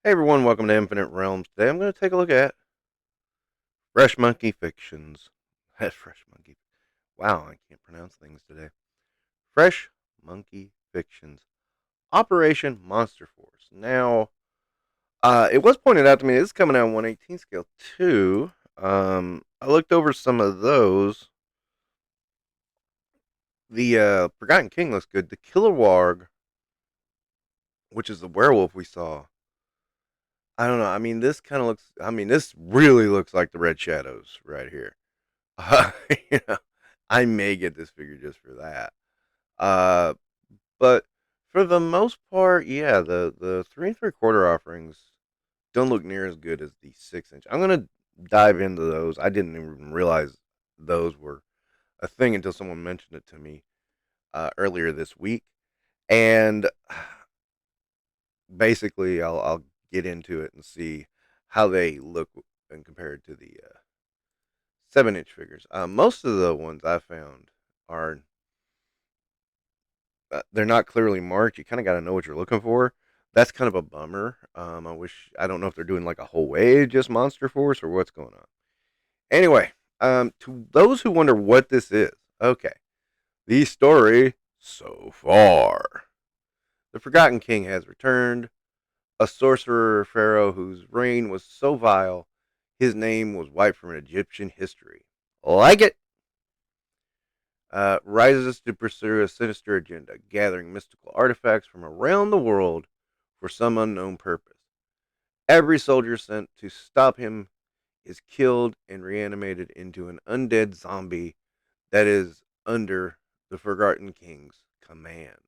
Hey everyone, welcome to Infinite Realms. Today I'm going to take a look at Fresh Monkey Fictions. That's Fresh Monkey. Wow, I can't pronounce things today. Fresh Monkey Fictions. Operation Monster Force. Now, it was pointed out to me this is coming out on 1/18 scale too. I looked over some of those. The Forgotten King looks good. The Killer Warg, which is the werewolf we saw. I don't know. I mean, this kind of looks. I mean, this really looks like the Red Shadows right here. Uh, you know, I may get this figure just for that. Uh, but for the most part, yeah, the 3 3/4 offerings don't look near as good as the 6 inch. I'm gonna dive into those. I didn't even realize those were a thing until someone mentioned it to me earlier this week, and basically, I'll get into it and see how they look and compared to the 7 inch figures. Most of the ones I found are they're not clearly marked. You kind of got to know what you're looking for. That's kind of a bummer. I don't know if they're doing like a whole wave just Monster Force or what's going on. Anyway, to those who wonder what this is, okay, the story so far. The Forgotten King has returned, a sorcerer pharaoh whose reign was so vile, his name was wiped from Egyptian history. Like it? Rises to pursue a sinister agenda, gathering mystical artifacts from around the world for some unknown purpose. Every soldier sent to stop him is killed and reanimated into an undead zombie that is under the Forgotten King's command.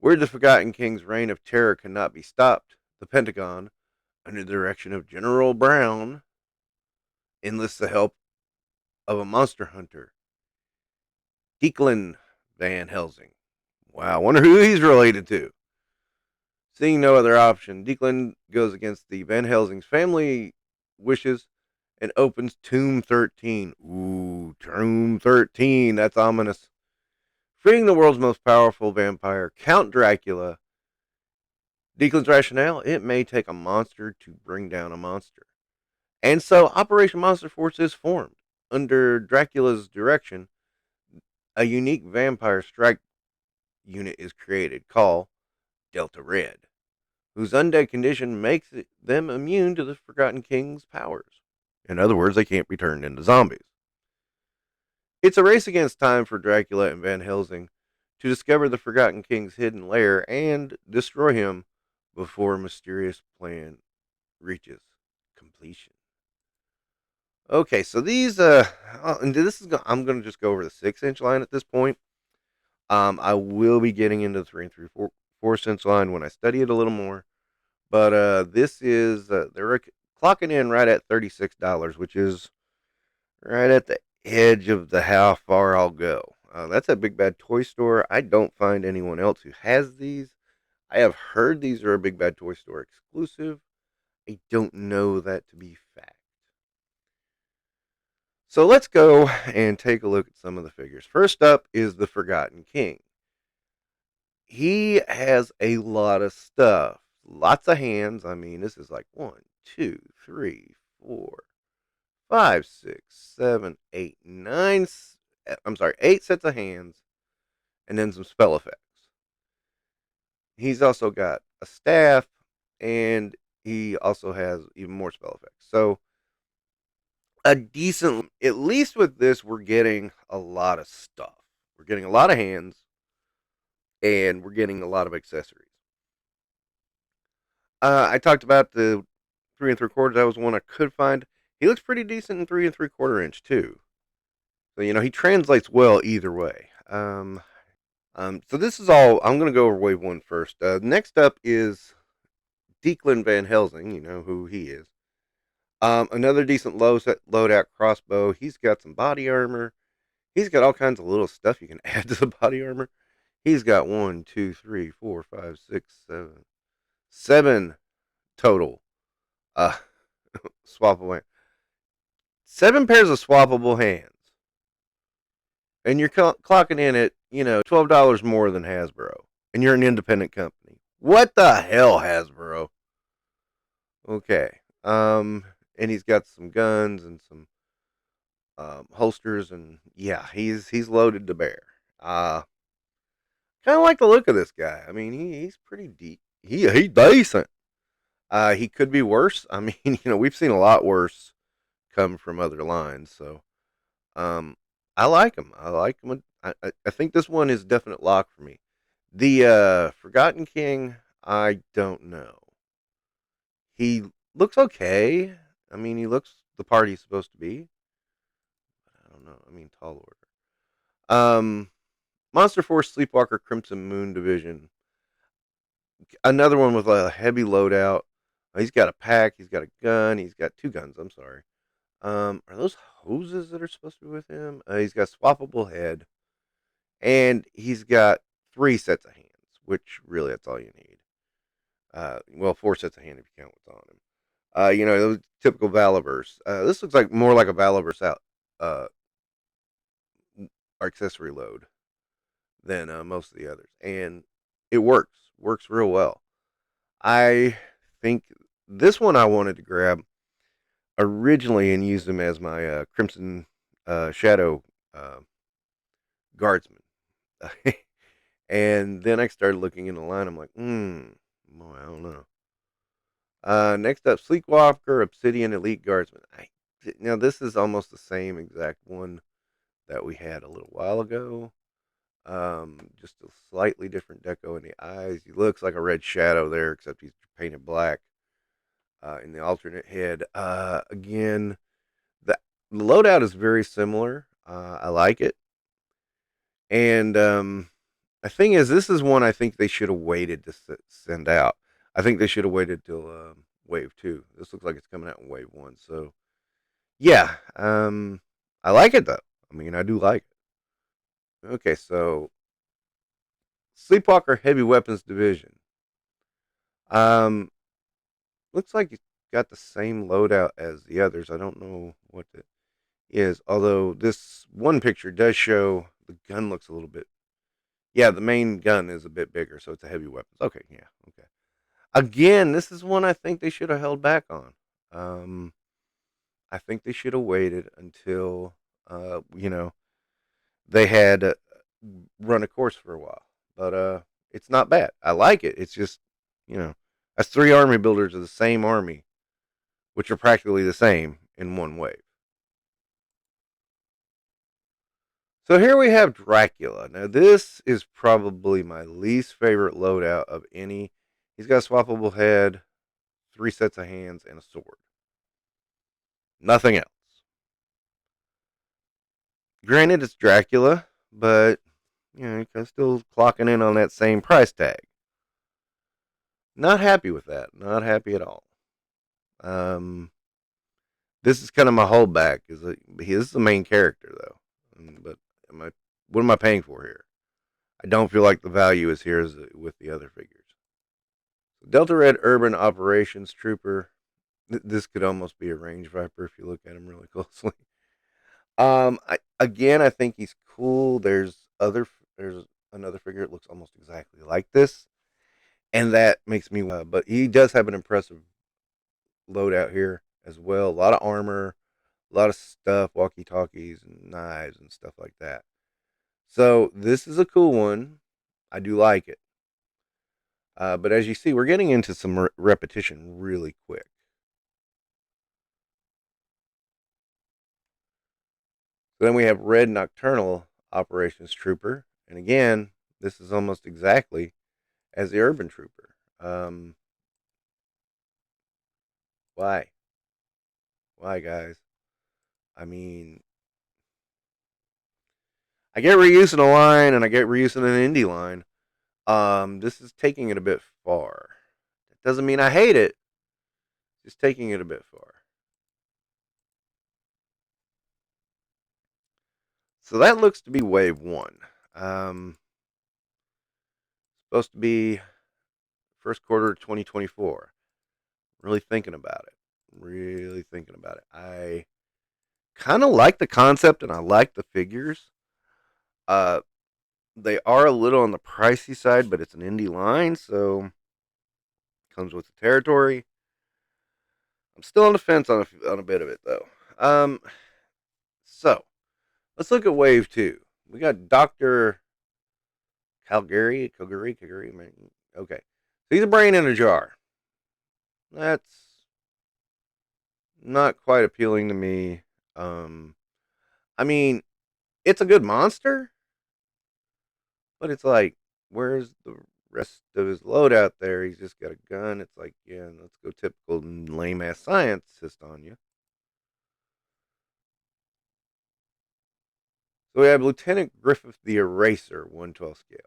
Where the Forgotten King's reign of terror cannot be stopped, the Pentagon, under the direction of General Brown, enlists the help of a monster hunter, Declan Van Helsing. Wow, I wonder who he's related to. Seeing no other option, Declan goes against the Van Helsing's family wishes and opens Tomb 13. Ooh, Tomb 13. That's ominous. Freeing the world's most powerful vampire, Count Dracula. Declan's rationale: it may take a monster to bring down a monster. And so Operation Monster Force is formed. Under Dracula's direction, a unique vampire strike unit is created called Delta Red, whose undead condition makes them immune to the Forgotten King's powers. In other words, they can't be turned into zombies. It's a race against time for Dracula and Van Helsing to discover the Forgotten King's hidden lair and destroy him before a mysterious plan reaches completion. Okay, so these and this is I'm going to just go over the 6 inch line at this point. I will be getting into the 3 3/4 line when I study it a little more. But this is they're clocking in right at $36, which is right at the edge of the how far I'll go. That's a Big Bad Toy Store. I don't find anyone else who has these. I have heard these are a Big Bad Toy Store exclusive. I don't know that to be fact. So let's go and take a look at some of the figures. First up is the Forgotten King. He has a lot of stuff. Lots of hands. I mean, this is like 1, 2, 3, 4, 5, 6, 7, 8, 9. I'm sorry, 8 sets of hands, and then some spell effects. He's also got a staff, and he also has even more spell effects. So, a decent, at least with this, we're getting a lot of stuff. We're getting a lot of hands, and we're getting a lot of accessories. I talked about the 3 3/4. That was one I could find. He looks pretty decent in 3 3/4 inch too. So he translates well either way. So this is all. I'm going to go over wave one first. Next up is Declan Van Helsing. You know who he is. Another decent loadout crossbow. He's got some body armor. He's got all kinds of little stuff you can add to the body armor. He's got 1, 2, 3, 4, 5, 6, 7 total uh, swappable hands. 7 pairs of swappable hands. And you're clocking in at, $12 more than Hasbro. And you're an independent company. What the hell, Hasbro? Okay. And he's got some guns and some holsters, and yeah, he's loaded to bear. Uh, kind of like the look of this guy. I mean, he's pretty deep. He's decent. He could be worse. I mean, we've seen a lot worse come from other lines. So, um, I like him. I like him. I think this one is a definite lock for me. The Forgotten King, I don't know. He looks okay. I mean, he looks the part he's supposed to be. I don't know. I mean, tall order. Monster Force Sleepwalker Crimson Moon Division. Another one with a heavy loadout. He's got a pack. He's got a gun. He's got two guns. I'm sorry. Are those hoses that are supposed to be with him? He's got swappable head, and he's got three sets of hands, which really that's all you need. Well, four sets of hands if you count what's on him. Those typical Valaverse. This looks like more like a Valaverse out uh accessory load than most of the others, and it works real well. I think this one I wanted to grab originally and use him as my Crimson Shadow uh, guardsman. And then I started looking in the line. I'm like, boy, I don't know. Next up, Sleepwalker Obsidian Elite Guardsman. Now, this is almost the same exact one that we had a little while ago. Just a slightly different deco in the eyes. He looks like a red shadow there, except he's painted black in the alternate head. Again, the loadout is very similar. I like it. And the thing is, this is one I think they should have waited to send out. I think they should have waited till wave 2. This looks like it's coming out in wave 1. So, yeah, I like it though. I mean, I do like it. Okay, so Sleepwalker Heavy Weapons Division. Um, looks like it's got the same loadout as the others. I don't know what it is, although this one picture does show the gun looks a little bit. Yeah, the main gun is a bit bigger, so it's a heavy weapons. Okay, yeah, okay. Again, this is one I think they should have held back on. Um, I think they should have waited until they had run a course for a while. But it's not bad. I like it. It's just you know that's three army builders of the same army, which are practically the same in one wave. So here we have Dracula. Now this is probably my least favorite loadout of any. He's got a swappable head, three sets of hands, and a sword. Nothing else. Granted, it's Dracula, but you're still clocking in on that same price tag. Not happy with that. Not happy at all. Um, this is kind of my holdback. He is the main character though, but what am I paying for here? I don't feel like the value is here as with the other figures. Delta Red Urban Operations Trooper. This could almost be a range viper if you look at him really closely. I think he's cool. There's another figure that looks almost exactly like this, and that makes me. But he does have an impressive loadout here as well. A lot of armor, a lot of stuff, walkie talkies and knives and stuff like that. So this is a cool one. I do like it. But as you see, we're getting into some repetition really quick. So then we have Red Nocturnal Operations Trooper. And again, this is almost exactly as the Urban Trooper. Why? Why, guys? I mean, I get reusing a line and I get reusing an indie line. This is taking it a bit far. It doesn't mean I hate it. Just taking it a bit far. So that looks to be wave 1. Supposed to be first quarter of 2024. Really thinking about it. Really thinking about it. I kind of like the concept and I like the figures. Uh, they are a little on the pricey side, but it's an indie line, so comes with the territory. I'm still on the fence on a bit of it though. So let's look at wave 2. We got Dr. Calgary. Okay, so he's a brain in a jar. That's not quite appealing to me. I mean, it's a good monster, but it's like, where's the rest of his loadout there? He's just got a gun. It's like, yeah, let's go typical lame ass scientist on you. So we have Lieutenant Griffith the Eraser, 112 scale.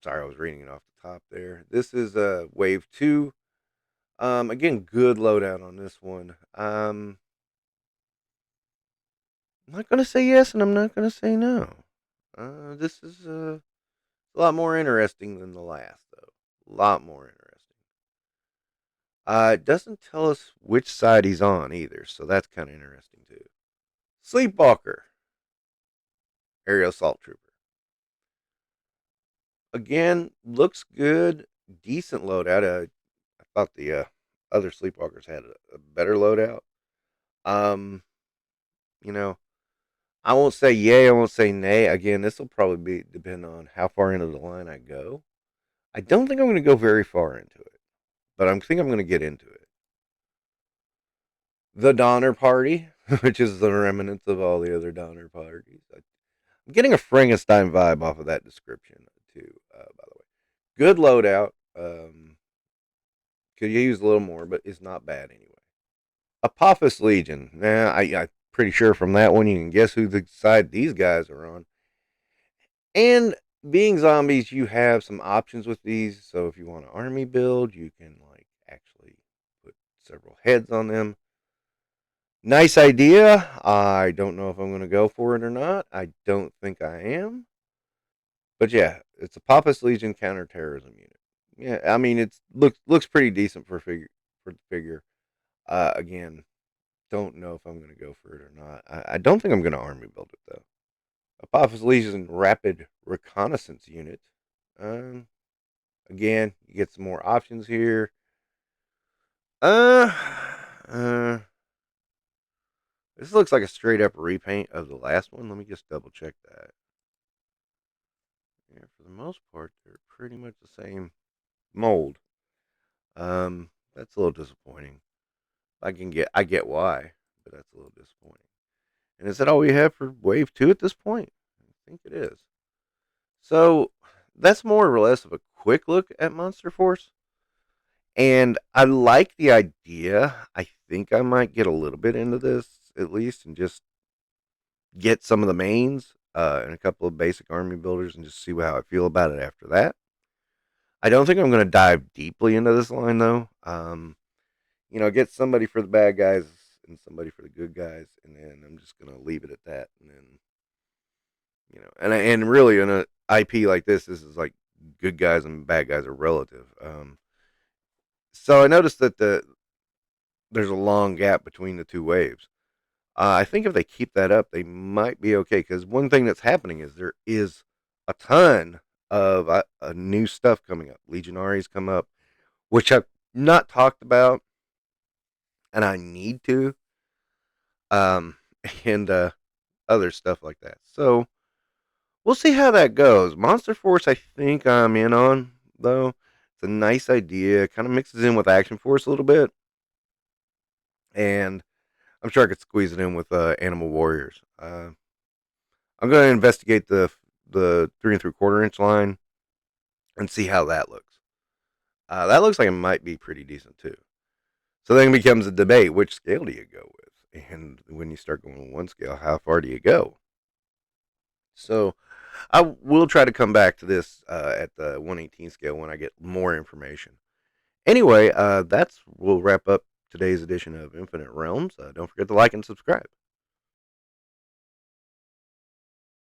Sorry, I was reading it off the top there. This is wave 2. Again, good loadout on this one. I'm not gonna say yes, and I'm not gonna say no. This is a lot more interesting than the last, though. A lot more interesting. It doesn't tell us which side he's on either, so that's kind of interesting too. Sleepwalker, aerial assault trooper. Again, looks good, decent loadout. I thought the other sleepwalkers had a better loadout. Um, you know, I won't say yay, I won't say nay. Again, this will probably depend on how far into the line I go. I don't think I'm going to go very far into it, but I think I'm going to get into it. The Donner Party, which is the remnants of all the other Donner parties. I'm getting a Frankenstein vibe off of that description too. By the way, good loadout. Could use a little more, but it's not bad anyway. Apophis Legion. Nah, I'm pretty sure from that one you can guess who the side these guys are on. And being zombies, you have some options with these. So if you want an army build, you can like actually put several heads on them. Nice idea. I don't know if I'm going to go for it or not. I don't think I am. But yeah, it's a Apophis Legion counterterrorism unit. Yeah, I mean it looks pretty decent for the figure. Again, don't know if I'm going to go for it or not. I don't think I'm going to army build it though. Apophis Legion Rapid Reconnaissance unit. Um, Again, you get some more options here. Uh, uh, this looks like a straight up repaint of the last one. Let me just double check that. Yeah, for the most part, they're pretty much the same mold. That's a little disappointing. I get why, but that's a little disappointing. And is that all we have for Wave 2 at this point? I think it is. So that's more or less of a quick look at Monster Force. And I like the idea. I think I might get a little bit into this at least and just get some of the mains and a couple of basic army builders and just see how I feel about it after that. I don't think I'm going to dive deeply into this line though. Get somebody for the bad guys and somebody for the good guys, and then I'm just going to leave it at that. And then, and really in an IP like this is like good guys and bad guys are relative. So I noticed that there's a long gap between the two waves. I think if they keep that up, they might be okay. Because one thing that's happening is there is a ton of new stuff coming up. Legionaries come up, which I've not talked about, and I need to, um, and other stuff like that. So we'll see how that goes. Monster Force, I think I'm in on though. It's a nice idea. Kind of mixes in with Action Force a little bit, and I'm sure I could squeeze it in with Animal Warriors. I'm going to investigate the 3 3/4 inch line and see how that looks. That looks like it might be pretty decent too. So then it becomes a debate: which scale do you go with? And when you start going with one scale, how far do you go? So I will try to come back to this at the 1/18 scale when I get more information. Anyway, that's we'll wrap up today's edition of Infinite Realms. Don't forget to like and subscribe.